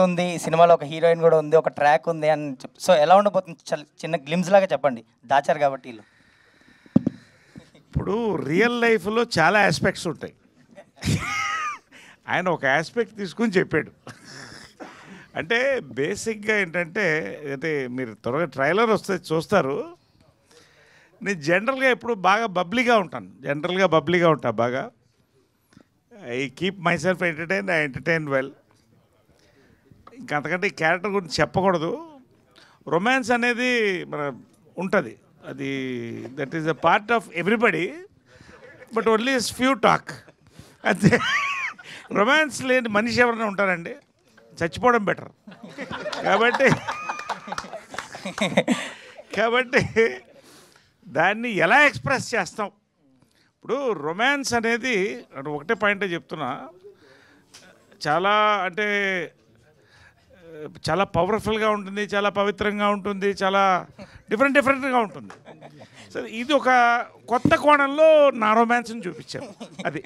ఉంది. సినిమాలో ఒక హీరోయిన్ గూడా ఉంది. ఒక ట్రాక్ ఉంది అని సో, ఎలా ఉండబోతుంది? చిన్న గ్లిమ్స్ లాగా చెప్పండి. దాచారు కాబట్టి ఈళ్ళు. ఇప్పుడు రియల్ లైఫ్‌లో చాలా యాస్పెక్ట్స్ ఉంటాయి. ఆయన ఒక యాస్పెక్ట్ తీసుకొని చెప్పాడు. అంటే బేసిక్‌గా ఏంటంటే, అంటే మీరు త్వరగా ట్రైలర్ వస్తే చూస్తారు. నేను జనరల్‌గా ఎప్పుడు బాగా బబ్లీగా ఉంటాను. జనరల్‌గా బబ్లీగా ఉంటా బాగా. I keep my self entertain, I entertain well. ఇంకా అంతకంటే ఈ క్యారెక్టర్ గురించి చెప్పకూడదు. రొమాన్స్ అనేది మన ఉంటుంది. అది that is a part of everybody. But only is few talk అంతే. రొమాన్స్ లేని మనిషి ఎవరైనా ఉంటారండి? చచ్చిపోవడం బెటర్. కాబట్టి కాబట్టి దాన్ని ఎలా ఎక్స్ప్రెస్ చేస్తాం? ఇప్పుడు రొమాన్స్ అనేది ఒకటే పాయింటే చెప్తున్నా, చాలా అంటే చాలా పవర్ఫుల్గా ఉంటుంది, చాలా పవిత్రంగా ఉంటుంది, చాలా డిఫరెంట్గా ఉంటుంది. సరే, ఇది ఒక కొత్త కోణంలో నా రొమాన్స్ని చూపించాను. అది